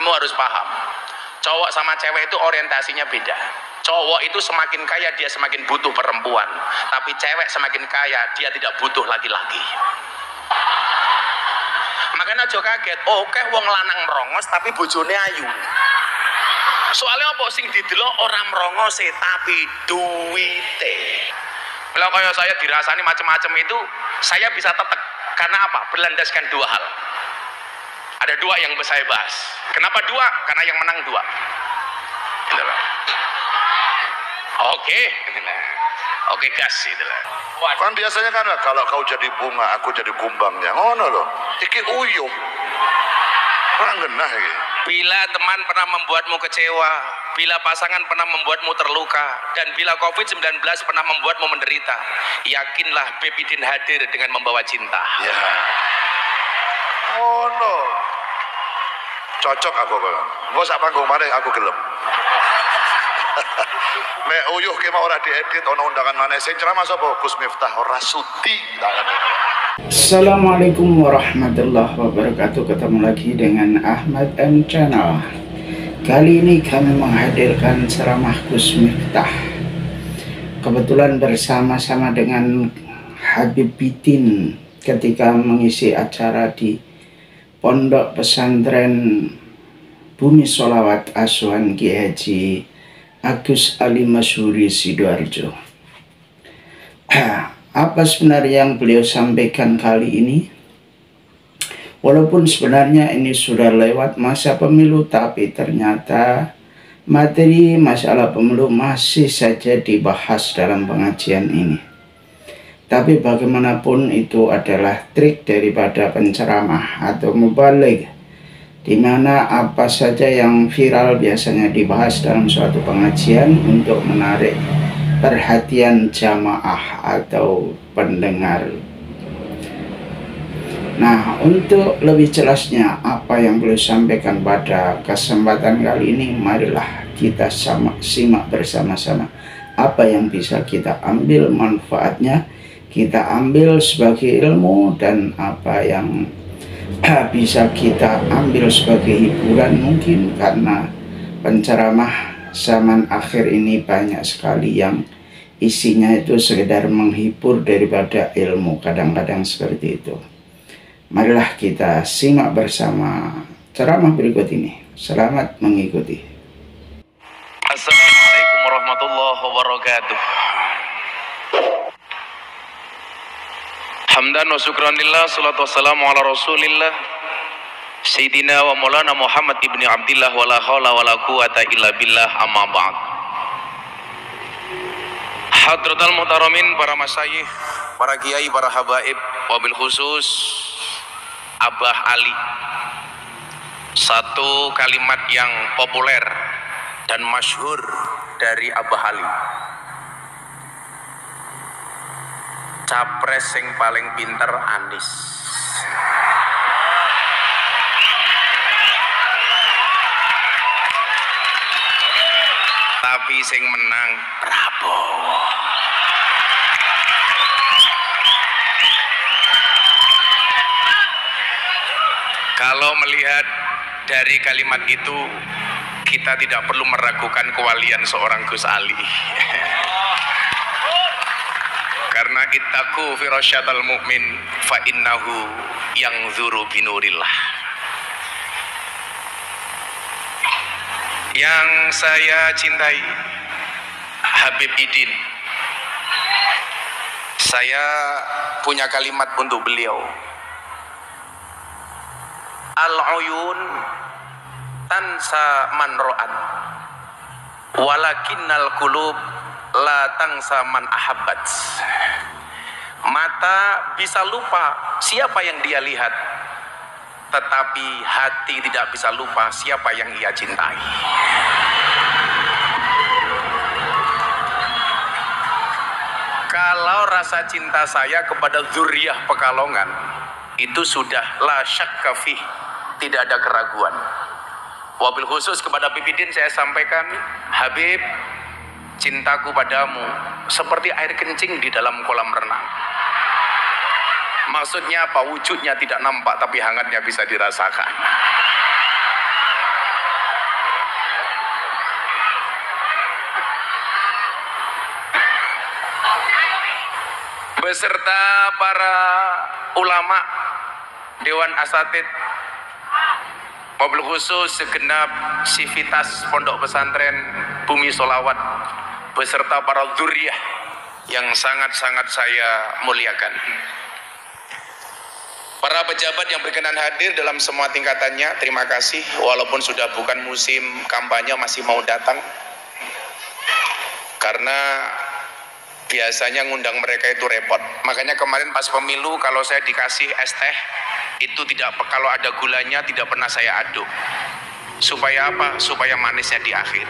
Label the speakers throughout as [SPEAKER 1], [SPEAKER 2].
[SPEAKER 1] kamu harus paham, cowok sama cewek itu orientasinya beda. Cowok itu semakin kaya dia semakin butuh perempuan, tapi cewek semakin kaya dia tidak butuh laki-laki. Makanya aja kaget, oke wong lanang merongos tapi bojone ayu. Soalnya apa sing didelok orang merongose tapi duwite. Kalau kayak saya dirasani macam-macam itu, saya bisa tetek. Karena apa? Berlandaskan dua hal. Ada dua yang saya bahas. Kenapa dua? Karena yang menang dua. Oke, oke gas itulah.
[SPEAKER 2] Kan biasanya kan kalau kau jadi bunga, aku jadi kumbangnya. Ngono loh. Iki uyuh. Orang genah iki.
[SPEAKER 1] Bila teman pernah membuatmu kecewa, bila pasangan pernah membuatmu terluka, dan bila COVID-19 pernah membuatmu menderita, yakinlah Bepidin hadir dengan membawa cinta.
[SPEAKER 2] Ya. Oh no. Cocok aku kan. Gua sak panggung mana aku gelem. Nek uyuh ki mau ora diedit ana undangan mana sing ceramah sapa? Gus Miftah ora sudi.
[SPEAKER 3] Assalamualaikum warahmatullahi wabarakatuh. Ketemu lagi dengan Ahmad M Channel. Kali ini kami menghadirkan ceramah Gus Miftah. Kebetulan bersama-sama dengan Habib Bidin ketika mengisi acara di Pondok Pesantren Bumi Sholawat Asuhan Kiai Haji Agus Ali Masyhuri Sidoarjo. Apa sebenarnya yang beliau sampaikan kali ini? Walaupun sebenarnya ini sudah lewat masa pemilu, tapi ternyata materi masalah pemilu masih saja dibahas dalam pengajian ini. Tapi bagaimanapun itu adalah trik daripada penceramah atau mubaligh, di mana apa saja yang viral biasanya dibahas dalam suatu pengajian untuk menarik perhatian jamaah atau pendengar. Nah, untuk lebih jelasnya apa yang beliau sampaikan pada kesempatan kali ini, marilah kita simak bersama-sama apa yang bisa kita ambil manfaatnya, kita ambil sebagai ilmu, dan apa yang bisa kita ambil sebagai hiburan. Mungkin karena penceramah zaman akhir ini banyak sekali yang isinya itu sekedar menghibur daripada ilmu, kadang-kadang seperti itu. Marilah kita simak bersama ceramah berikut ini. Selamat mengikuti.
[SPEAKER 1] Assalamualaikum warahmatullahi wabarakatuh. Hamdan wa syukran lillah, salatu wassalamu ala rasulillah Sayyidina wa maulana Muhammad ibni Abdillah, wa la hawla wa la quwata illa billah, amma ba'd. Hadratal muhtaramin, para masyayikh, para kiai, para habaib, wabil khusus Abah Ali. Satu kalimat yang populer dan masyhur dari Abah Ali: capres sing paling pinter Anies. Tapi sing menang Prabowo. Kalau melihat dari kalimat itu, kita tidak perlu meragukan kewalian seorang Gus Ali. Karena ittaqu firasyatal mu'min fa innahu yanzuru binurillah. Yang saya cintai, Habib Bidin, saya punya kalimat untuk beliau: al-uyun tansa man ra'at walakinnal qulub la tangsa man ahabbat. Mata bisa lupa siapa yang dia lihat, tetapi hati tidak bisa lupa siapa yang ia cintai. Kalau rasa cinta saya kepada Dzurriyyah Pekalongan itu sudah la syakka fih, tidak ada keraguan. Wabil khusus kepada Bidin saya sampaikan, Habib, cintaku padamu seperti air kencing di dalam kolam renang. Maksudnya apa? Wujudnya tidak nampak tapi hangatnya bisa dirasakan. beserta para ulama, Dewan Asatid, mobil khusus segenap sivitas Pondok Pesantren Bumi Sholawat, beserta para dzurriyyah yang sangat-sangat saya muliakan. Para pejabat yang berkenan hadir dalam semua tingkatannya, terima kasih. Walaupun sudah bukan musim kampanye, masih mau datang. Karena biasanya ngundang mereka itu repot. Makanya kemarin pas pemilu kalau saya dikasih es teh, itu tidak, kalau ada gulanya tidak pernah saya aduk. Supaya apa? Supaya manisnya di akhir.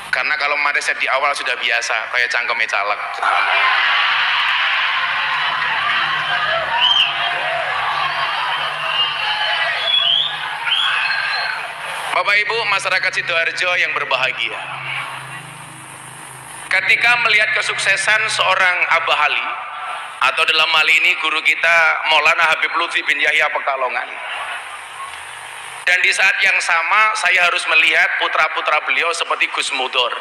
[SPEAKER 1] Karena kalau manisnya di awal sudah biasa, kayak cangkeme caleg. Bapak Ibu masyarakat Sidoarjo yang berbahagia, ketika melihat kesuksesan seorang Abah Ali, atau dalam hal ini guru kita Maulana Habib Lutfi bin Yahya Pekalongan, dan di saat yang sama saya harus melihat putra-putra beliau seperti Gus Mudor,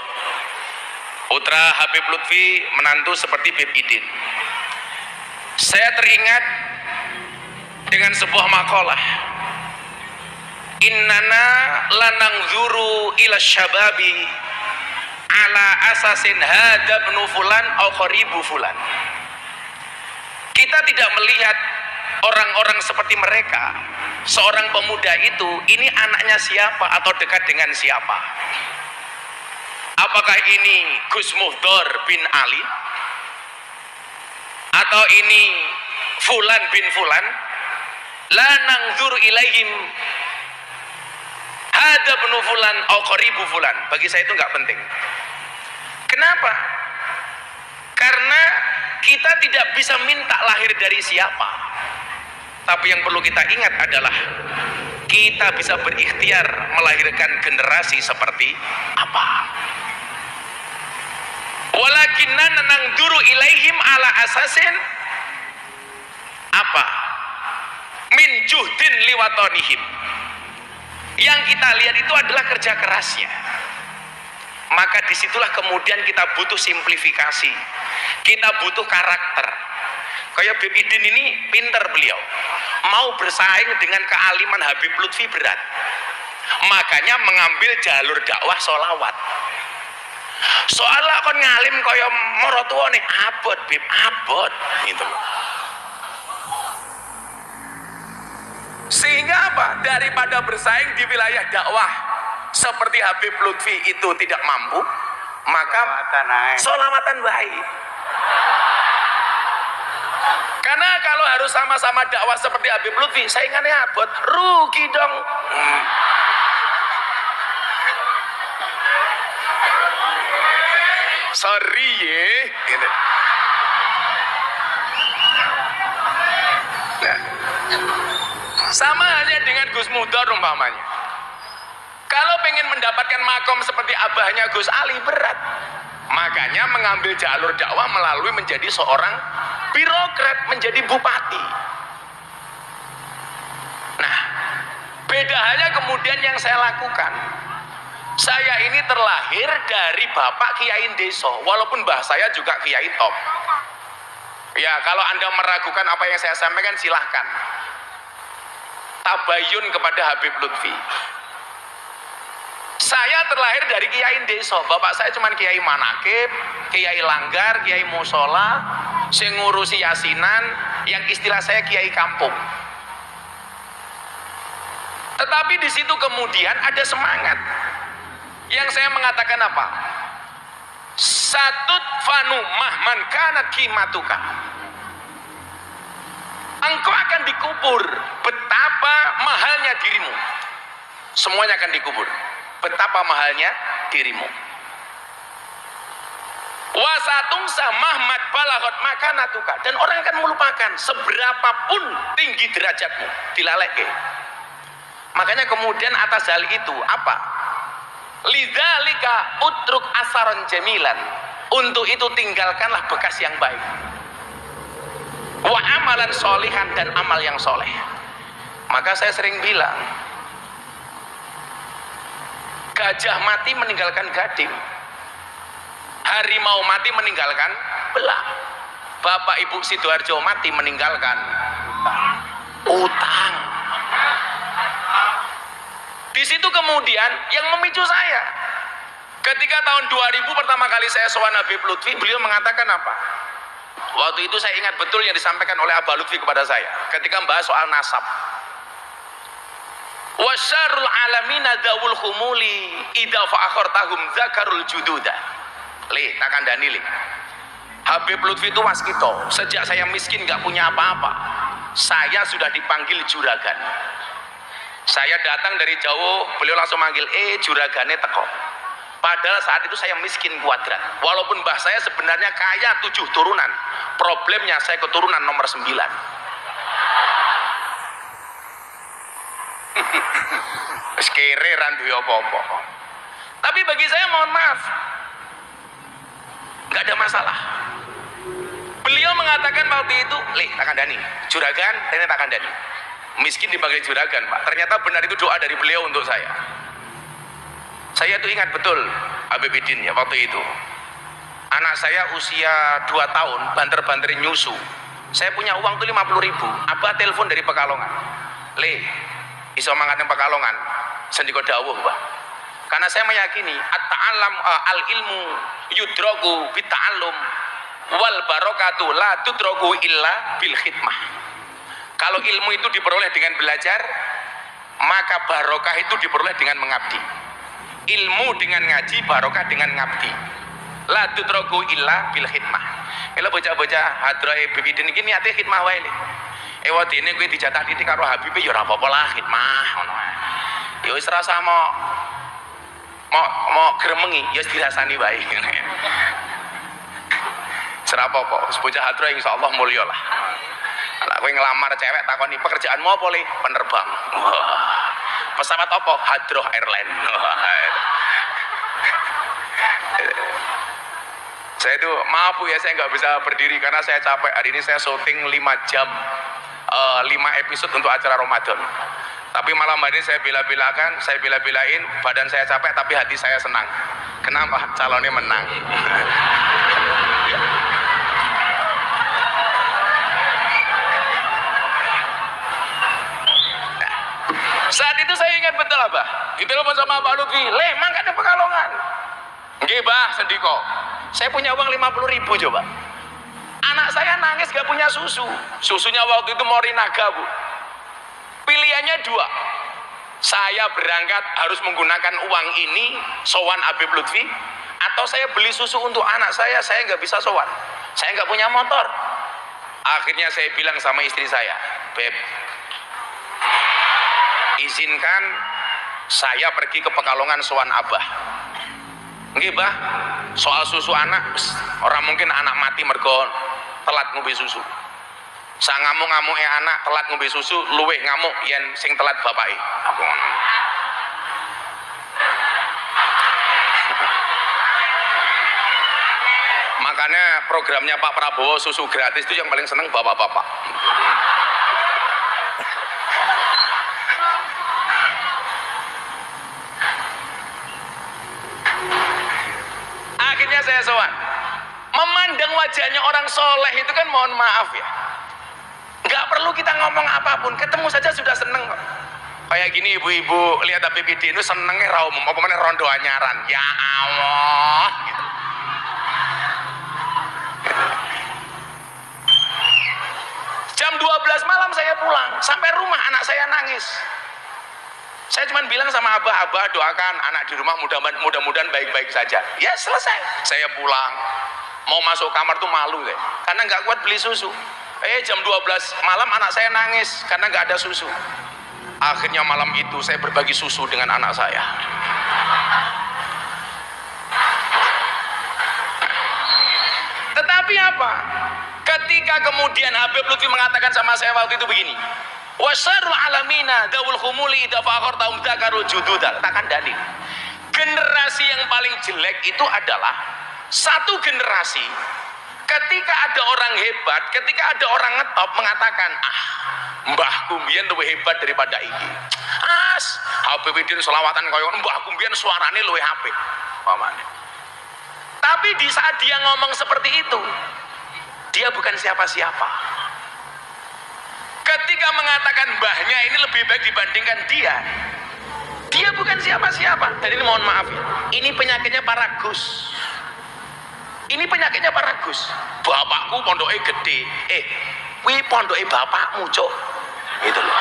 [SPEAKER 1] putra Habib Lutfi, menantu seperti Bib Idin. Saya teringat dengan sebuah makalah, innana lanangzuru ila syababi ala asasin hadabnu fulan au qaribu fulan. Kita tidak melihat orang-orang seperti mereka, seorang pemuda itu, ini anaknya siapa atau dekat dengan siapa. Apakah ini Gus Muhdor bin Ali, atau ini Fulan bin Fulan? La nangzuru ilaihim ada benu fulan au qaribu fulan. Bagi saya itu nggak penting. Kenapa? Karena kita tidak bisa minta lahir dari siapa. Tapi yang perlu kita ingat adalah kita bisa berikhtiar melahirkan generasi seperti apa. Walakinna nangduru ilaihim ala asasin apa? Min juhdin liwatonihim. Yang kita lihat itu adalah kerja kerasnya. Maka disitulah kemudian kita butuh simplifikasi, kita butuh karakter. Kayak Bib Idin ini pinter beliau, mau bersaing dengan kealiman Habib Lutfi berat, makanya mengambil jalur dakwah sholawat. Soalnya kon ngalim kaya morotua nih, abot Bib, abot gitu loh. Sehingga apa? Daripada bersaing di wilayah dakwah seperti Habib Lutfi itu tidak mampu, maka sholawatan baik. Karena kalau harus sama-sama dakwah seperti Habib Lutfi, saingannya abot, rugi dong. Sorry ya, gitu. Nah, sama halnya dengan Gus Mudor umpamanya. Kalau pengen mendapatkan makom seperti abahnya Gus Ali berat, makanya mengambil jalur dakwah melalui menjadi seorang birokrat, menjadi bupati. Nah, beda halnya kemudian yang saya lakukan. Saya ini terlahir dari bapak Kiai Deso, walaupun mbah saya juga Kiai top. Ya, kalau Anda meragukan apa yang saya sampaikan silahkan. Tabayun kepada Habib Lutfi. Saya terlahir dari Kiai Deso, bapak saya cuma Kiai Manakib, Kiai Langgar, Kiai Musola, sing ngurusi yasinan, yang istilah saya Kiai Kampung. Tetapi di situ kemudian ada semangat yang saya mengatakan apa? Satut fanu mahman kanat kimatuka. Engkau akan dikubur betapa mahalnya dirimu. Semuanya akan dikubur betapa mahalnya dirimu. Wasatungsa mahmad balaghot makanatuka, dan orang akan melupakan seberapapun tinggi derajatmu, dilaleke. Makanya kemudian atas hal itu apa? Lidzalika utruk asaron jamilan. Untuk itu tinggalkanlah bekas yang baik. Wa amalan solihan, dan amal yang soleh. Maka saya sering bilang, gajah mati meninggalkan gading, harimau mati meninggalkan belang. Bapak Ibu Sidoarjo mati meninggalkan utang. Di situ kemudian yang memicu saya. Ketika tahun 2000 pertama kali saya sowan Habib Lutfi, beliau mengatakan apa? Waktu itu saya ingat betul yang disampaikan oleh Abah Lutfi kepada saya ketika membahas soal nasab. Wasyarul alamina dawul khumuli idza fa'akhartahum zakarul jududa. Le, tak kandani le. Habib Lutfi itu waskito, sejak saya miskin nggak punya apa-apa, saya sudah dipanggil juragan. Saya datang dari jauh, beliau langsung manggil, juragane teko. Padahal saat itu saya miskin kuadrat. Walaupun mbah saya sebenarnya kaya 7 turunan, problemnya saya keturunan nomor 9. Kere randu apa-apa. Tapi bagi saya mohon maaf, nggak ada masalah. Beliau mengatakan waktu itu, tak kandani, juragan, ini tak kandani. Miskin dipanggil juragan, Pak. Ternyata benar itu doa dari beliau untuk saya. Saya tuh ingat betul Habib Idin ya waktu itu. Anak saya usia 2 tahun, banter-banterin nyusu. Saya punya uang tuh 50.000. Abah telepon dari Pekalongan. Iso mangat yang Pekalongan. Sendiko dawuh, Pak. Karena saya meyakini at-ta'allam al-ilmu yudraku bit-ta'allum wal barokatu la tudraku illa bil khidmah. Kalau ilmu itu diperoleh dengan belajar, maka barokah itu diperoleh dengan mengabdi. Ilmu dengan ngaji, barokah dengan ngabdi. La tudraku illa bil khidmah. Ela bocah-bocah hadroe bibidin iki niate khidmah wae le. Wadene kowe dijatah titik karo Habib ya ora apa-apa lah khidmah ngono ae. Ya wis rasa mau gremengi ya dirasani wae. Serap apa, bocah hadroe insyaallah mulya lah. Lah kowe ngelamar cewek takoni pekerjaanmu apa le? Penerbang. Pesawat apa? Hadroh Airline. Saya itu maaf Bu ya, saya nggak bisa berdiri karena saya capek. Hari ini saya syuting 5 jam, 5 episode untuk acara Ramadan. Tapi malam hari ini saya bela-belain, badan saya capek tapi hati saya senang. Kenapa? Calonnya menang. Saat itu saya ingat betul Abah. Ditelepon sama Pak Lutfi, mangkat di Pekalongan. Nggih, Bah, sendiko. Saya punya uang 50.000 coba. Anak saya nangis gak punya susu. Susunya waktu itu Morinaga, Bu. Pilihannya 2. Saya berangkat harus menggunakan uang ini sowan Habib Lutfi, atau saya beli susu untuk anak saya nggak bisa sowan. Saya nggak punya motor. Akhirnya saya bilang sama istri saya, Beb, izinkan saya pergi ke Pekalongan sowan Abah. Nggih, Bah, soal susu anak, orang mungkin anak mati mergo telat ngombe susu. Sang ngamuk-ngamuke anak telat ngombe susu luweh ngamuk yen sing telat bapake. Aku ngono. Makanya programnya Pak Prabowo susu gratis itu yang paling seneng bapak-bapak. Akhirnya saya sowan. Memandang wajahnya orang soleh itu kan mohon maaf ya, nggak perlu kita ngomong apapun, ketemu saja sudah seneng kok. Kayak gini ibu-ibu lihat Habib Idin itu senengnya raum, apa mana rondo anyaran, ya Allah gitu. Jam 12 malam saya pulang, sampai rumah anak saya nangis. Saya cuma bilang sama Abah doakan anak di rumah mudah-mudahan baik-baik saja. Ya selesai. Saya pulang, mau masuk kamar tuh malu deh, karena nggak kuat beli susu. Jam 12 malam anak saya nangis karena nggak ada susu. Akhirnya malam itu saya berbagi susu dengan anak saya. Tetapi apa? Ketika kemudian Habib Lutfi mengatakan sama saya waktu itu begini, wasarul alamina dawul khumuli idza faqartahum dzakarul jududal. Takkan dalil. Generasi yang paling jelek itu adalah satu generasi ketika ada orang hebat, ketika ada orang ngetop mengatakan, mbahku mbiyen luwih hebat daripada iki. Habib Idin selawatan kaya mbahku mbiyen suarane luwih apik. Pamane. Tapi di saat dia ngomong seperti itu, Dia bukan siapa-siapa. Ketika mengatakan mbahnya ini lebih baik dibandingkan dia bukan siapa-siapa. Dan ini mohon maaf ya, ini penyakitnya para Gus. Ini penyakitnya para Gus. Bapakku pondoknya gede. Wih pondoknya bapakmu cok. Gitu loh.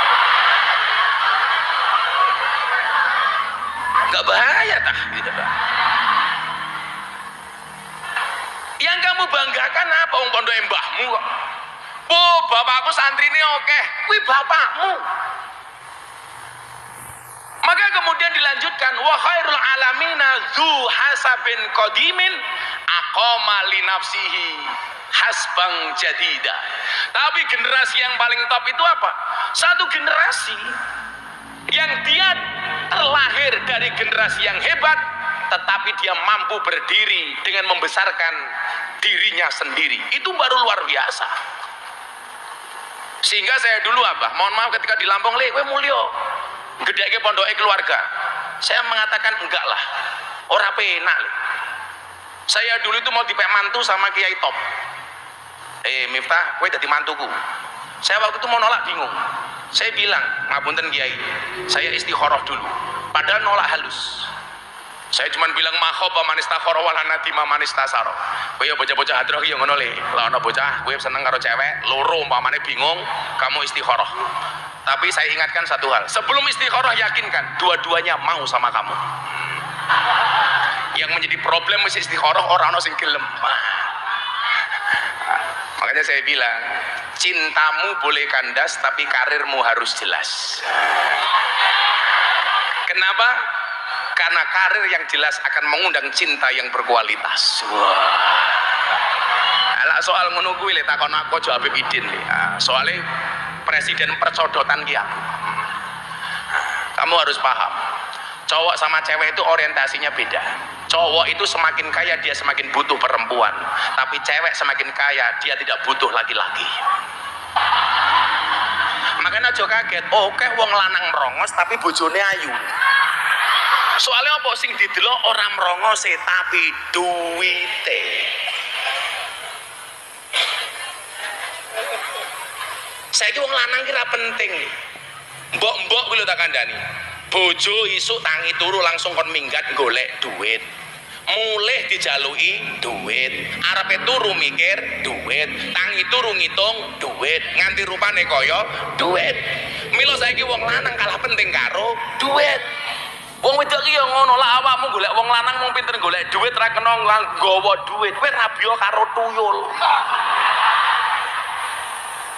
[SPEAKER 1] Gak bahaya tah gitu loh. Yang kamu banggakan apa wong pondoknya mbahmu kok? Oh bapakku santri ini oke. Wih bapakmu. Maka kemudian dilanjutkan wa khairul alamina dzu hasabin qadimin aqama li nafsihi hasbang jadida. Tapi generasi yang paling top itu apa? Satu generasi yang dia terlahir dari generasi yang hebat, tetapi dia mampu berdiri dengan membesarkan dirinya sendiri. Itu baru luar biasa. Sehingga saya dulu apa? Mohon maaf ketika di Lampung, kowe mulya gedeke pondoke keluarga. Saya mengatakan enggak lah. Ora penak. Saya dulu itu mau dipek mantu sama Kiai Top. Miftah, kowe dadi mantuku. Saya waktu itu mau nolak bingung. Saya bilang, ngapunten Kiai, saya istikharah dulu. Padahal nolak halus. Saya cuma bilang makhoba manistakharah walanadima manistasaro. Kowe ya bocah-bocah hadroh ya ngono le. Lah ana bocah kowe seneng karo cewek, loro umpamane bingung, kamu istikharah. Tapi saya ingatkan satu hal, sebelum istikharah yakinkan dua-duanya mau sama kamu. Yang menjadi problem mesti istikharah orang ono sing gelem. Makanya saya bilang, cintamu boleh kandas tapi karirmu harus jelas. Kenapa? Karena karir yang jelas akan mengundang cinta yang berkualitas. Wah. Soal ngono kuwi le takon aku aja Habib Idin le. Soalnya presiden percodotan ki aku. Kamu harus paham. Cowok sama cewek itu orientasinya beda. Cowok itu semakin kaya dia semakin butuh perempuan, tapi cewek semakin kaya dia tidak butuh laki-laki. Makanya aja kaget, oke wong lanang merongos tapi bojone ayu. Soalnya apa sing didelok ora merongose tapi duwite. Saiki wong lanang ki ra penting. Mbok-mbok kuwi lho tak kandhani. Bojo isuk tangi turu langsung kon minggat golek duit. Mulih dijaluki duit, arepe turu mikir duit, tangi turu ngitung duit, nganti rupane kaya duit. Mila saiki wong lanang kalah penting karo duit. Wong wedok ki ya ngono lah, awakmu golek wong lanang mung pinter golek duit ra kena nggawa duit. Kowe rabiyo karo tuyul.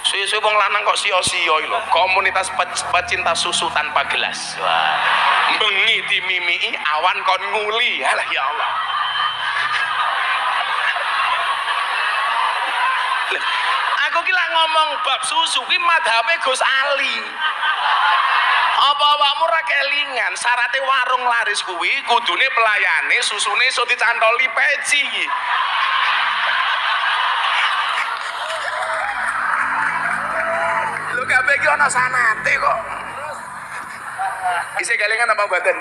[SPEAKER 1] Suwe-suwe wong lanang kok sia-sia lho. Komunitas pecinta susu tanpa gelas. Wah. Bengi dimimiki awan kon nguli. Alah ya Allah. Aku ki lak ngomong bab susu ki madhabe Gus Ali. Apa awakmu ra kelingan syaraté warung laris kuwi kudune pelayane susune iso dicantoli peci. Lho kabeh iki ana sanate kok. Isih kelingan apa mboten?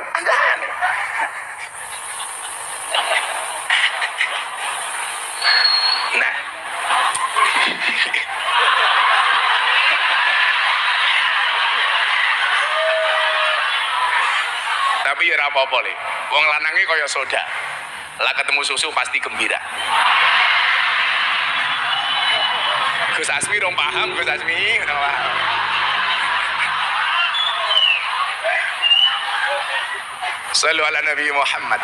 [SPEAKER 1] Nah. Tapi ya ora apa-apa le. Wong lanange kaya soda. Lah ketemu susu pasti gembira. Gus Asmi dong paham, Gus Asmi udah paham. Sallu ala Nabi Muhammad.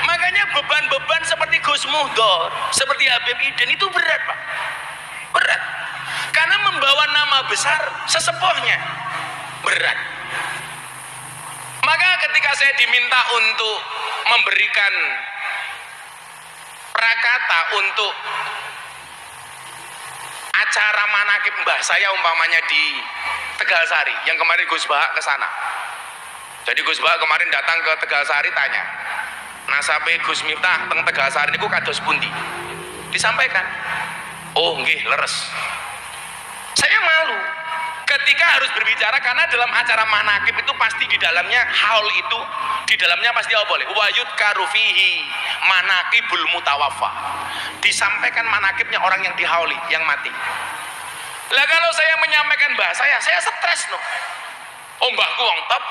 [SPEAKER 1] Makanya beban-beban seperti Gus Muhdor, seperti Habib Idin itu berat Pak. Berat. Karena membawa nama besar sesepuhnya. Berat. Maka ketika saya diminta untuk memberikan prakata untuk acara manakib mbah saya umpamanya di Tegalsari yang kemarin Gus Bahak ke sana. Jadi Gus Bahak kemarin datang ke Tegalsari tanya, nasabe Gus Miftah teng Tegalsari niku kados pundi? Disampaikan. Oh nggih leres. Saya malu ketika harus berbicara, karena dalam acara manakib itu pasti di dalamnya haul itu, di dalamnya pasti apa boleh wayut karufihi manakibul mutawaffa, disampaikan manakibnya orang yang dihauli, yang mati. Lah kalau saya menyampaikan bahasa saya stres no. Oh mbahku wong top.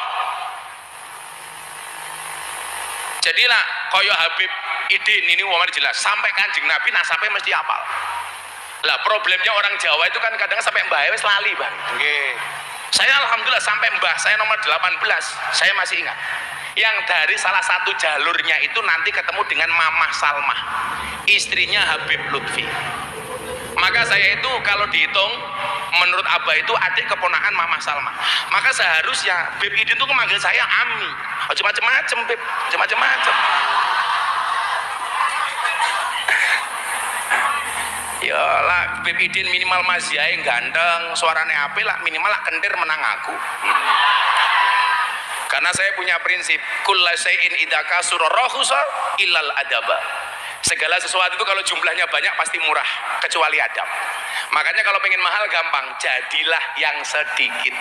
[SPEAKER 1] Jadilah koyo Habib Idin ini umumnya jelas sampai Kanjeng Nabi nasabnya mesti hafal. Lah problemnya orang Jawa itu kan kadang sampai mbah wis lali bang. Okay. Saya alhamdulillah sampai mbah saya nomor 18 saya masih ingat. Yang dari salah satu jalurnya itu nanti ketemu dengan Mamah Salmah, istrinya Habib Lutfi. Maka saya itu kalau dihitung menurut Abah itu adik keponakan Mamah Salmah. Maka seharusnya Bib Idin itu memanggil saya Ami. Oh macam-macam Bib, macam-macam. Ya lah Bib Idin minimal Mas Yai ganteng, suaranya apik lah, minimal lah kentir menang aku. Karena saya punya prinsip kullu syai'in idza kasura rahusa illal adaba. Segala sesuatu itu kalau jumlahnya banyak pasti murah kecuali adab. Makanya kalau pengen mahal gampang, jadilah yang sedikit.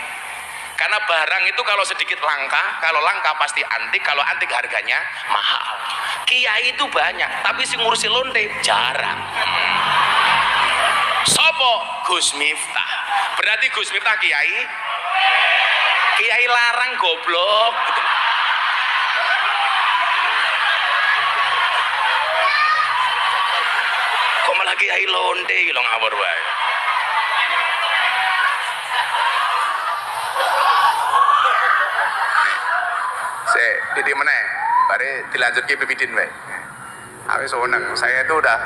[SPEAKER 1] Karena barang itu kalau sedikit langka, kalau langka pasti antik, kalau antik harganya mahal. Kiai itu banyak, tapi si ngurusi lonte jarang. Sopo Gus Miftah. Berarti Gus Miftah kiai larang goblok gitu. Kok malah kiai lonte gitu ngawur wae. Jadi mana? Bare dilanjut ke Bibidin wae. Awis seneng. Saya itu udah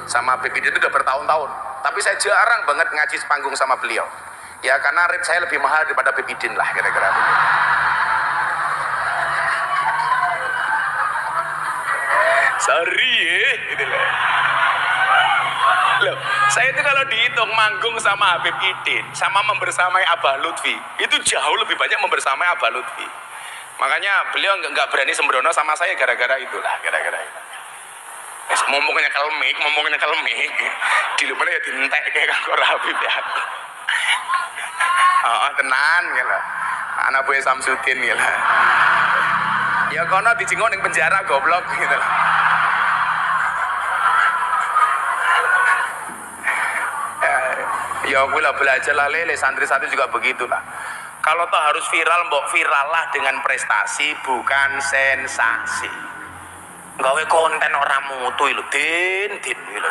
[SPEAKER 1] sama Bibidin itu udah bertahun-tahun. Tapi saya jarang banget ngaji sepanggung sama beliau. Ya karena rate saya lebih mahal daripada Bibidin lah kira-kira. Sorry gitu loh. Loh, saya itu kalau dihitung manggung sama Habib Idin, sama membersamai Abah Lutfi, itu jauh lebih banyak membersamai Abah Lutfi. Makanya beliau nggak berani sembrono sama saya gara-gara itulah, gara-gara itu. Ngomongnya kelmik, di luar ya dintek kayak kanggo Habib ya. Oh, tenan gitu. Anak buah Samsudin gitu. Ya kono dijenguk ning penjara goblok gitu. Ya aku lah belajar lah lele, santri-santri juga begitulah. Kalau toh harus viral, mbok viral lah dengan prestasi, bukan sensasi. Gawe konten orang mutu lho, din lho.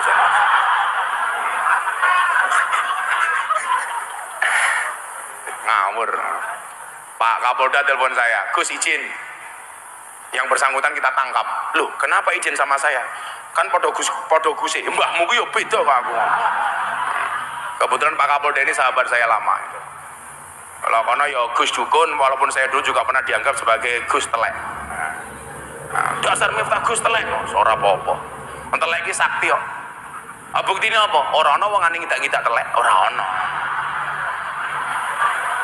[SPEAKER 1] Ngawur. Pak Kapolda telepon saya, Gus izin. Yang bersangkutan kita tangkap. Loh, kenapa izin sama saya? Kan podo Gus, mbahmu ku yo beda kok aku. Kebetulan Pak Kapolda ini sahabat saya lama. Kalau kono ya Gus Dukun, walaupun saya dulu juga pernah dianggap sebagai Gus Telek. Nah, dasar Miftah Gus Telek, ora apa-apa. Telek iki sakti kok. Buktine apa? Ora ana wong ngani ngidak-ngidak telek, ora ana.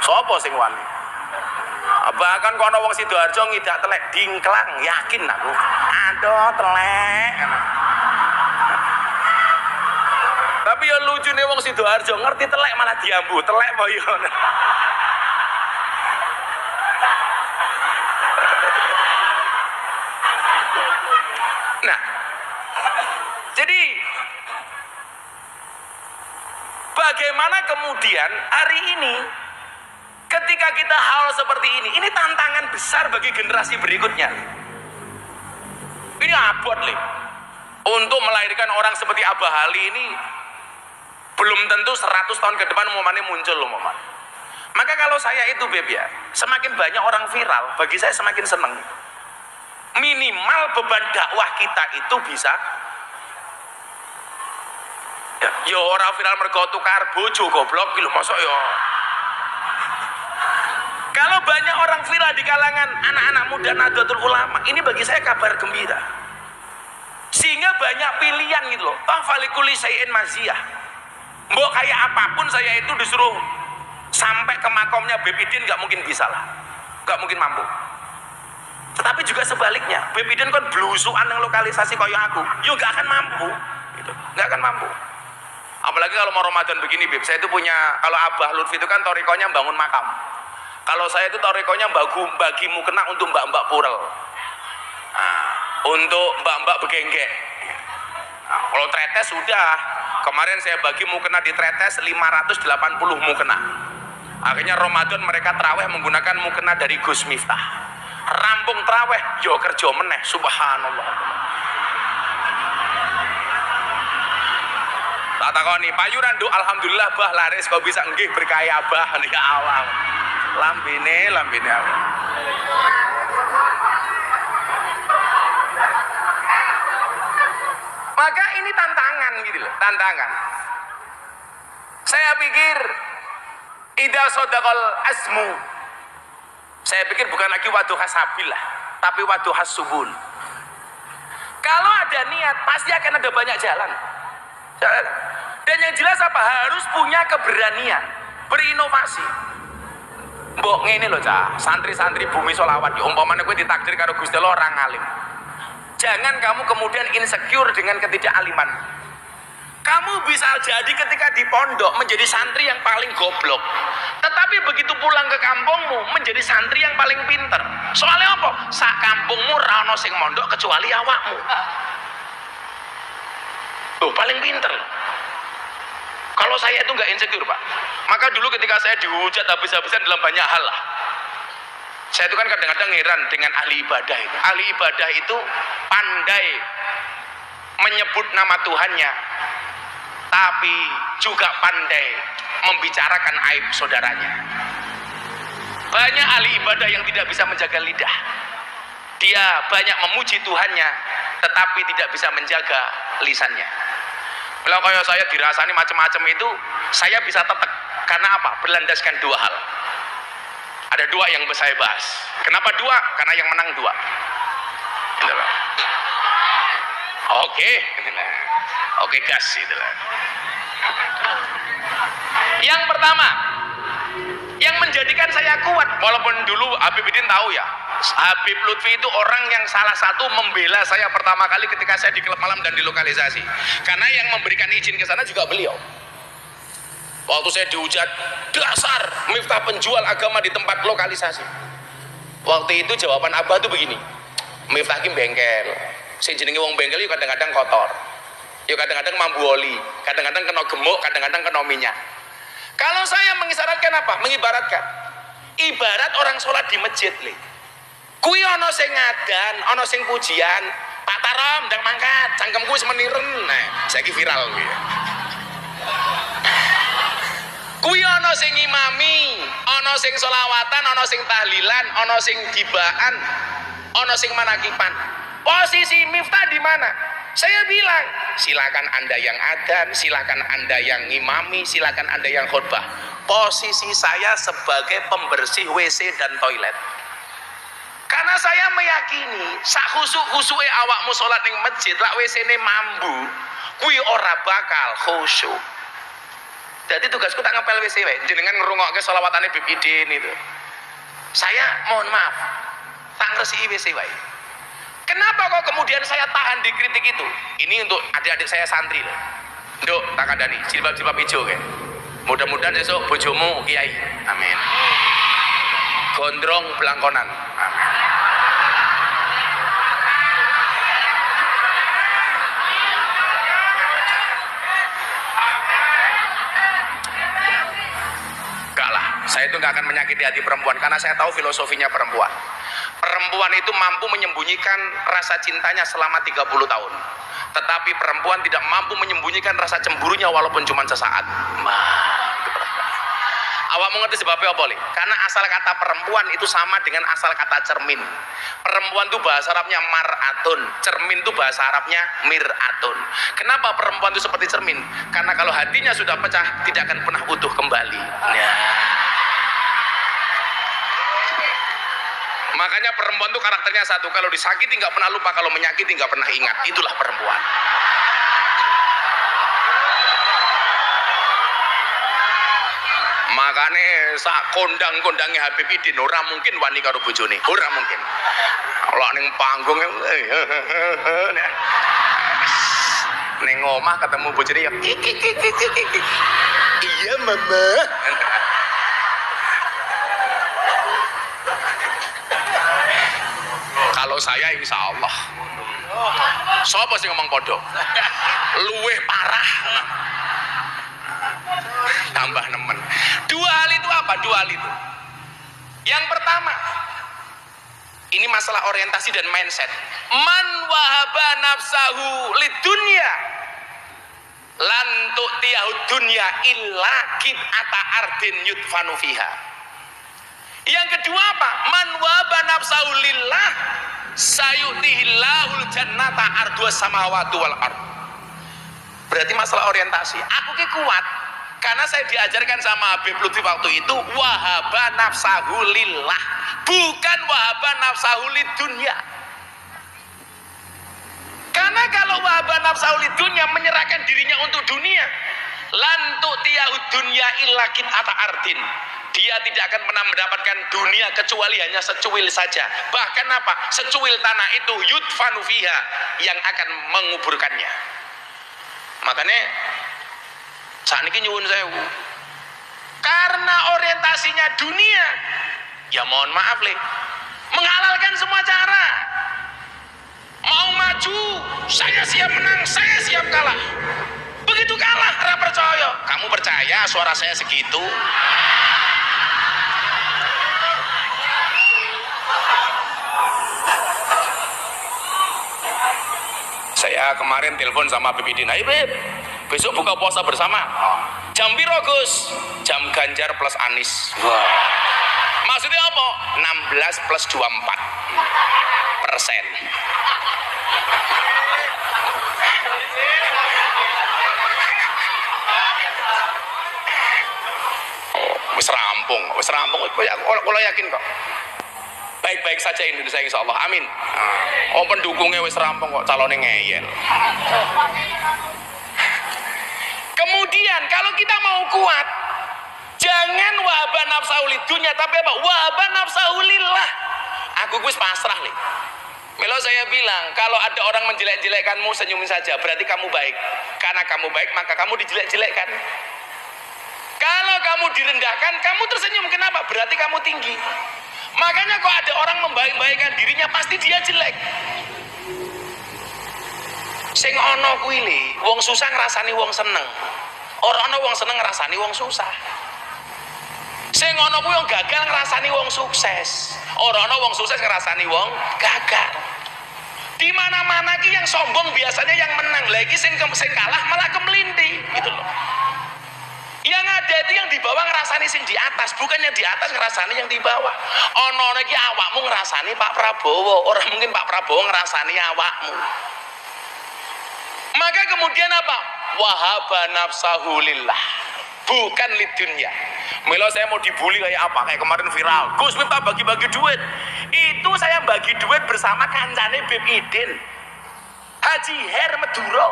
[SPEAKER 1] Sopo sing wani? Bahkan kono wong Sidoarjo ngidak telek dingklang, yakin aku. Aduh telek. Tapi ya lucune wong Sidoarjo ngerti telek malah diambu, telek apa yo. Nah, jadi bagaimana kemudian hari ini ketika kita hal seperti ini tantangan besar bagi generasi berikutnya. Ini abot nih. Untuk melahirkan orang seperti Abah Ali ini belum tentu 100 tahun ke depan momennya muncul loh momen. Maka kalau saya itu Beb ya, semakin banyak orang viral, bagi saya semakin seneng. Minimal beban dakwah kita itu bisa ya orang viral mergo tukar bojo goblok gitu mosok ya. Kalau banyak orang viral di kalangan anak-anak muda Nahdlatul Ulama, ini bagi saya kabar gembira. Sehingga banyak pilihan gitu loh. Falikuli syai'in maziyah. Mbok kayak apapun saya itu disuruh sampai ke makomnya Bibidin nggak mungkin bisa lah, nggak mungkin mampu. Tetapi juga sebaliknya, Bibidin kan belusuan yang lokalisasi koyo aku, yo nggak akan mampu, gitu. Nggak akan mampu. Apalagi kalau mau Ramadan begini, Bib. Saya itu punya, kalau Abah Lutfi itu kan torikonya bangun makam. Kalau saya itu torikonya bagi mukena untuk mbak-mbak purel. Nah, untuk mbak-mbak begenggek. Nah, kalau tretes sudah. Kemarin saya bagi mukena di tretes 580 mukena. Akhirnya Ramadan mereka terawih menggunakan mukena dari Gus Miftah. Rampung terawih, yo kerja meneh, subhanallah. Tak takoni payuran do, alhamdulillah bah laris kok bisa nggih berkah Abah ya Allah. Lambene Allah. Maka ini tantangan gitu loh, tantangan. Saya pikir idza sadaqal asmu. Saya pikir bukan lagi waduha sabillah, tapi waduha subul. Kalau ada niat, pasti akan ada banyak jalan. Dan yang jelas apa? Harus punya keberanian, berinovasi. Mbok ngene lho, Cah. Santri-santri bumi solawat, umpamane kowe ditakdir karo Gusti Allah orang alim. Jangan kamu kemudian insecure dengan ketidakaliman. Kamu bisa jadi ketika di pondok menjadi santri yang paling goblok. Tetapi begitu pulang ke kampungmu menjadi santri yang paling pinter. Soalnya apa? Sak kampungmu ra ono sing mondok kecuali awakmu. Tuh, paling pinter. Kalau saya itu nggak insecure, Pak. Maka dulu ketika saya dihujat habis-habisan dalam banyak hal lah. Saya itu kan kadang-kadang heran dengan ahli ibadah itu. Ahli ibadah itu pandai menyebut nama Tuhannya, tapi juga pandai membicarakan aib saudaranya. Banyak ahli ibadah yang tidak bisa menjaga lidah. Dia banyak memuji Tuhannya, tetapi tidak bisa menjaga lisannya. Kalau kayak saya dirasani macam-macam itu, saya bisa tetek. Karena apa? Berlandaskan dua hal. Ada dua yang saya bahas. Kenapa dua? Karena yang menang dua. Oke, gas itulah. Yang pertama, yang menjadikan saya kuat, walaupun dulu Habib Idin tahu ya, Habib Lutfi itu orang yang salah satu membela saya pertama kali ketika saya di klub malam dan di lokalisasi. Karena yang memberikan izin ke sana juga beliau. Waktu saya dihujat, dasar Miftah penjual agama di tempat lokalisasi. Waktu itu jawaban Abah tuh begini, Miftah ki bengkel. Sing jenenge wong bengkel itu kadang-kadang kotor. Ya kadang-kadang mambu oli, kadang-kadang kena gemuk, kadang-kadang kena minyak. Kalau saya mengisyaratkan apa? Mengibaratkan. Ibarat orang sholat di masjid, Le. Kuwi ana sing ngadan, ana sing pujian, Pak Tarom ndang mangkat, cangkemku wis meniren. Nah, saiki viral kuwi. Kuwi ana sing ngimami, ana sing selawatan, ana sing tahlilan, ana sing gibaan, ana sing manakipan. Posisi Miftah di mana? Saya bilang, silakan Anda yang adzan, silakan Anda yang ngimami, silakan Anda yang khutbah. Posisi saya sebagai pembersih WC dan toilet. Karena saya meyakini, sak khusuk-khusuke awakmu sholat ning masjid, lak WC-ne mambu, kuwi ora bakal khusyuk. Jadi tugasku tak ngepel WC wae, jenengan ngrungokke sholawatane Bib Idin itu. Saya mohon maaf, tak ngresiki WC wae. Kenapa kok kemudian saya tahan dikritik itu? Ini untuk adik-adik saya santri loh. Nduk, tak kandani, jilbab-jilbab hijau kayak. Mudah-mudahan besok bojomu kiai. Amin. Gondrong belangkonan. Amin. Saya itu nggak akan menyakiti hati perempuan karena saya tahu filosofinya perempuan. Perempuan itu mampu menyembunyikan rasa cintanya selama 30 tahun. Tetapi perempuan tidak mampu menyembunyikan rasa cemburunya walaupun cuma sesaat. Awak mengerti sebabnya apa, Li? Karena asal kata perempuan itu sama dengan asal kata cermin. Perempuan itu bahasa Arabnya mar'atun, cermin itu bahasa Arabnya mir'atun. Kenapa perempuan itu seperti cermin? Karena kalau hatinya sudah pecah, tidak akan pernah utuh kembali. Nah. Makanya perempuan itu karakternya satu, kalau disakiti nggak pernah lupa, kalau menyakiti nggak pernah ingat. Itulah perempuan. Makanya sak kondang-kondangnya Habib Idin ora mungkin wani karo bojone, ora mungkin. Kalau ning panggung Neng omah ketemu bojone ya iya mama. Kalau saya insya Allah sapa sing ngomong podo luweh parah tambah nemen. Dua hal itu apa? Dua hal itu, yang pertama ini masalah orientasi dan mindset. Man wahaba nafsahu lidunya lan tu'tiyahu dunya illa qit'ata ardin yudfanu fiha. Yang kedua apa? Man wahaba nafsahu lillah sayu'tihillahul jannata ardhuas samawati wal ard. Berarti masalah orientasi. Aku ki kuat karena saya diajarkan sama Habib Lutfi waktu itu wahaba nafsahu lillah, bukan wahaba nafsahu lidunya. Karena kalau wahaba nafsahu lidunya menyerahkan dirinya untuk dunia, lan tu'tiyahu dunya illa qit'ata ardin, dia tidak akan pernah mendapatkan dunia kecuali hanya secuil saja. Bahkan apa? Secuil tanah itu yudfanu fiha, yang akan menguburkannya. Makanya saat ini nyuwun sewu, karena orientasinya dunia, ya mohon maaf le, menghalalkan semua cara. Mau maju, saya siap menang, saya siap kalah. Begitu kalah, ora percaya. Kamu percaya suara saya segitu? Saya kemarin telepon sama Bib Idin, ayo Bib, besok buka puasa bersama. Jam piro Gus? Jam Ganjar plus Anies. Wah. Maksudnya apa? 16 plus 24%. Wis rampung. Kalau yakin kok. Baik-baik saja Indonesia insya Allah, amin. Oh pendukungnya wis rampung kok, calonnya ngeyel. Kemudian kalau kita mau kuat, jangan wahaba nafsahu lidunya, tapi apa? Wahaba nafsahu lillah. Aku wis pasrah nih. Milo saya bilang, kalau ada orang menjelek-jelekkanmu, senyumin saja, berarti kamu baik. Karena kamu baik, maka kamu dijelek-jelekkan. Kalau kamu direndahkan, kamu tersenyum. Kenapa? Berarti kamu tinggi. Makanya kok ada orang membaik-baikkan dirinya, pasti dia jelek. Sing ono kuwi le, wong susah ngrasani wong seneng. Ora ono wong seneng ngrasani wong susah. Sing ono kuwi wong gagal ngrasani wong sukses. Ora ono wong sukses ngrasani wong gagal. Di mana-mana ki yang sombong biasanya yang menang. Lagi sing kalah malah kemelinti gitu loh. Yang ada itu yang di bawah ngerasani sing di atas, bukan yang di atas ngerasani yang di bawah. Ono iki awakmu ngerasani Pak Prabowo, orang mungkin Pak Prabowo ngerasani awakmu. Maka kemudian apa? Wahaba nafsahu lillah, bukan lidunya. Milo saya mau dibully kayak apa? Kayak kemarin viral, Gus minta bagi-bagi duit. Itu saya bagi duit bersama kancane Bib Idin, Haji Her Meduro.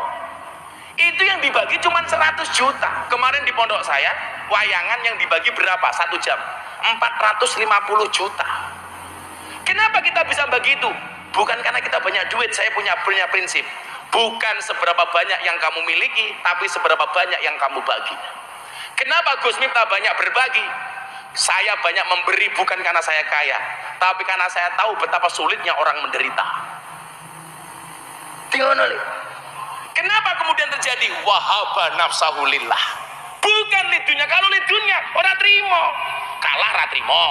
[SPEAKER 1] Itu yang dibagi cuma 100 juta. Kemarin di pondok saya, wayangan yang dibagi berapa? 1 jam? 450 juta. Kenapa kita bisa bagi itu? Bukan karena kita banyak duit. Saya punya prinsip. Bukan seberapa banyak yang kamu miliki, tapi seberapa banyak yang kamu bagi. Kenapa Gus Miftah banyak berbagi? Saya banyak memberi bukan karena saya kaya, tapi karena saya tahu betapa sulitnya orang menderita. Kenapa kemudian terjadi wahaba nafsahu lillah? Bukan lidunya. Kalau lidunya orang terima, kalah ra trimo,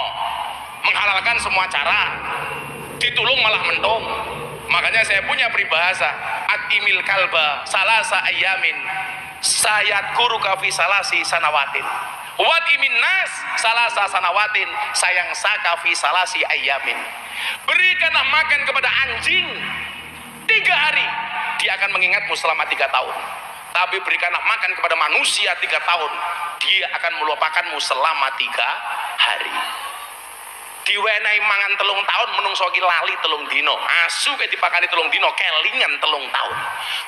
[SPEAKER 1] menghalalkan semua cara, ditulung malah mentung. Makanya saya punya peribahasa, atimil kalba salasa ayamin sayat kuruka fi salasi sanawatin, wat imin nas salasa sanawatin sayang saka fi salasi ayamin. Berikanlah makan kepada anjing 3 hari, dia akan mengingatmu selama 3 tahun. Tapi berikanlah makan kepada manusia 3 tahun, dia akan melupakanmu selama 3 hari. Diwenehi mangan 3 tahun, menungso ki lali 3 dino, asu kayak dipakani 3 dino, kelingan 3 tahun.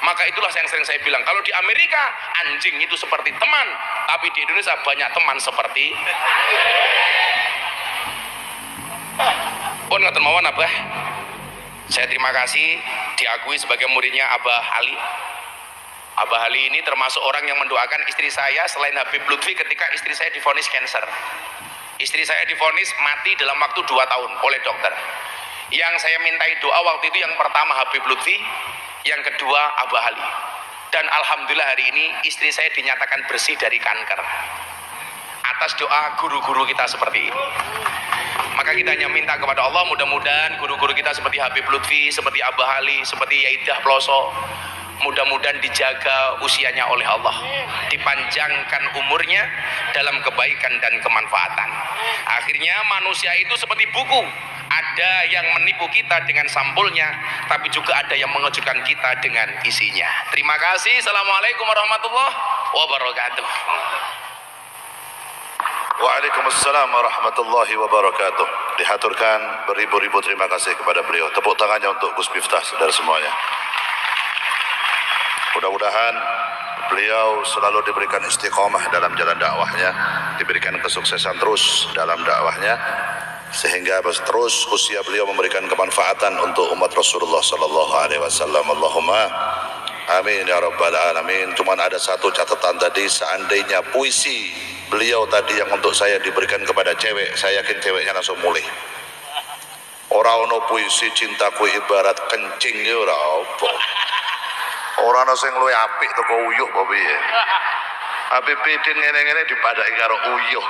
[SPEAKER 1] Maka itulah yang sering saya bilang, kalau di Amerika anjing itu seperti teman, tapi di Indonesia banyak teman seperti pun ngoten mawon Abah. Saya terima kasih diakui sebagai muridnya Abah Ali. Abah Ali ini termasuk orang yang mendoakan istri saya selain Habib Lutfi ketika istri saya divonis kanker. Istri saya divonis mati dalam waktu 2 tahun oleh dokter. Yang saya mintai doa waktu itu yang pertama Habib Lutfi, yang kedua Abah Ali. Dan alhamdulillah hari ini istri saya dinyatakan bersih dari kanker atas doa guru-guru kita seperti ini. Maka kita hanya minta kepada Allah, mudah-mudahan guru-guru kita seperti Habib Lutfi, seperti Abah Ali, seperti Yaidah Ploso, mudah-mudahan dijaga usianya oleh Allah, dipanjangkan umurnya dalam kebaikan dan kemanfaatan. Akhirnya manusia itu seperti buku, ada yang menipu kita dengan sampulnya, tapi juga ada yang mengejutkan kita dengan isinya. Terima kasih. Assalamualaikum warahmatullahi wabarakatuh.
[SPEAKER 2] Waalaikumsalam warahmatullahi wabarakatuh. Dihaturkan beribu-ribu terima kasih kepada beliau. Tepuk tangannya untuk Gus Miftah, saudara semuanya. Mudah-mudahan beliau selalu diberikan istiqomah dalam jalan dakwahnya, diberikan kesuksesan terus dalam dakwahnya, sehingga terus usia beliau memberikan kemanfaatan untuk umat Rasulullah sallallahu alaihi wasallam. Allahumma amin ya rabbal alamin. Cuman ada satu catatan tadi, seandainya puisi beliau tadi yang untuk saya diberikan kepada cewek, saya yakin ceweknya langsung mulih. Ora ono puisi cintaku ibarat kencing ya ora apa. Ora ono sing luwih apik teko uyuh apa piye. Habib Bidin ngene-ngene dipadaki karo uyuh.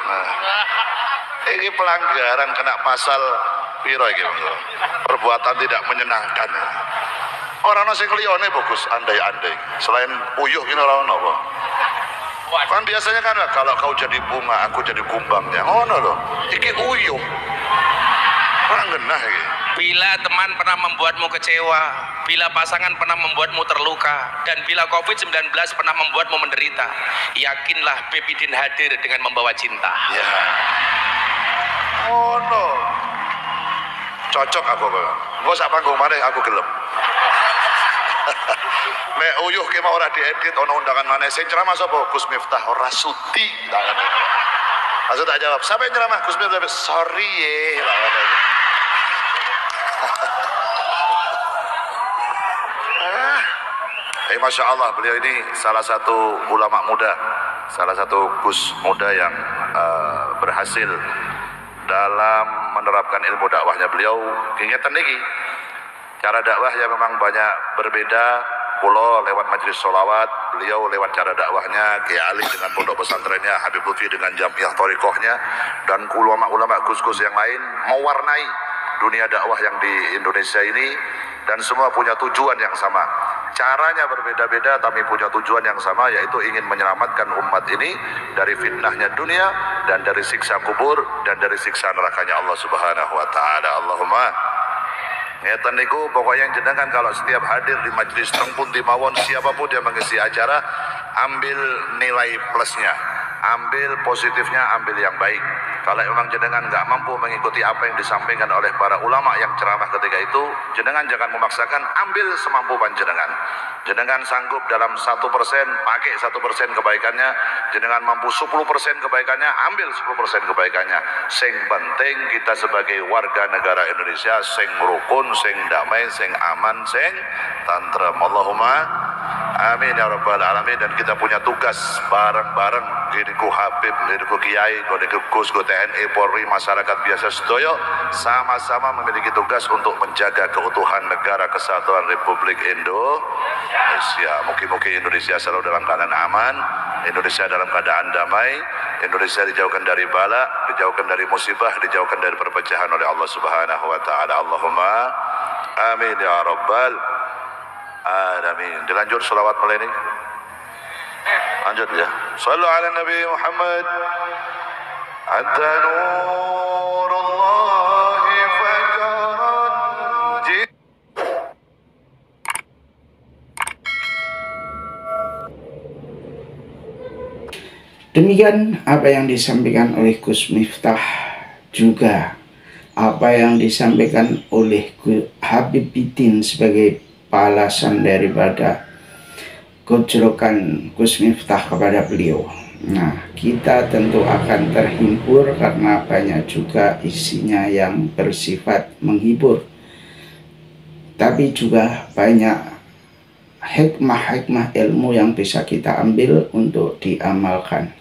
[SPEAKER 2] Ini pelanggaran, kena pasal piro iki, perbuatan tidak menyenangkan. Ora ono sing liyane bagus, andai-andai. Selain uyuh kene ora ono apa. Kan biasanya kan kalau kau jadi bunga, aku jadi kumbangnya. Ngono lho. Iki uyuh. Ora genah iki.
[SPEAKER 1] Bila teman pernah membuatmu kecewa, bila pasangan pernah membuatmu terluka, dan bila COVID-19 pernah membuatmu menderita, yakinlah Bebidin hadir dengan membawa cinta.
[SPEAKER 2] Ya. Oh no. Cocok aku, Bang. Engko sak panggung maneh aku gelem. Nek uyuh ki mau ora diedit ono undangan maneh. Sing ceramah sapa? Gus Miftah ora sudi. Langsung tak jawab. Sampai ceramah Gus Miftah, sorry ye. Masya Allah, beliau ini salah satu ulama muda, salah satu Gus muda yang berhasil dalam menerapkan ilmu dakwahnya. Beliau kegiatan ini cara dakwah yang memang banyak berbeda. Pulau lewat majelis sholawat, beliau lewat cara dakwahnya, Kiai Ali dengan pondok pesantrennya, Habib Lutfi dengan jamiah thariqahnya, dan ulama-ulama Gus-Gus yang lain mewarnai dunia dakwah yang di Indonesia ini, dan semua punya tujuan yang sama. Caranya berbeda-beda tapi punya tujuan yang sama, yaitu ingin menyelamatkan umat ini dari fitnahnya dunia dan dari siksa kubur dan dari siksa nerakanya Allah Subhanahu wa taala. Allahumma ngeten niku pokoknya jenengan kalau setiap hadir di majelis tengpun di mawon siapapun yang mengisi acara, ambil nilai plusnya, ambil positifnya, ambil yang baik. Kalau memang jenengan nggak mampu mengikuti apa yang disampaikan oleh para ulama yang ceramah ketika itu, jenengan jangan memaksakan, ambil semampu panjenengan. Jenengan sanggup dalam 1%, pakai 1% kebaikannya. Jenengan mampu 10% kebaikannya, ambil 10% kebaikannya. Sing penting kita sebagai warga negara Indonesia sing rukun, sing damai, sing aman, sing tantrem. Allahumma amin ya rabbal alamin. Dan kita punya tugas bareng-bareng, gini ku Habib, gini ku Kiai, gini ku Gus, ku TNI, Polri, masyarakat biasa sedoyo, sama-sama memiliki tugas untuk menjaga keutuhan negara kesatuan Republik Indonesia. Mungkin Indonesia selalu dalam keadaan aman, Indonesia dalam keadaan damai, Indonesia dijauhkan dari bala, dijauhkan dari musibah, dijauhkan dari perpecahan oleh Allah Subhanahu wa taala. Allahumma amin ya rabbal alamin. Dilanjut selawat mulai ini. Lanjut ya. Sallu ala Nabi Muhammad. Hatta nurullahi fakarat.
[SPEAKER 3] Demikian apa yang disampaikan oleh Gus Miftah, juga apa yang disampaikan oleh Habib Bidin sebagai balasan daripada gojlokan Gus Miftah kepada beliau. Nah, kita tentu akan terhibur karena banyak juga isinya yang bersifat menghibur, tapi juga banyak hikmah-hikmah ilmu yang bisa kita ambil untuk diamalkan.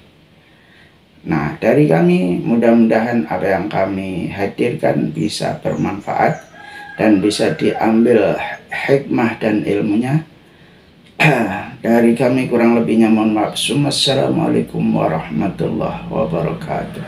[SPEAKER 3] Nah, dari kami mudah-mudahan apa yang kami hadirkan bisa bermanfaat dan bisa diambil hikmah dan ilmunya. Dari kami kurang lebihnya mohon maaf. Assalamualaikum warahmatullahi wabarakatuh.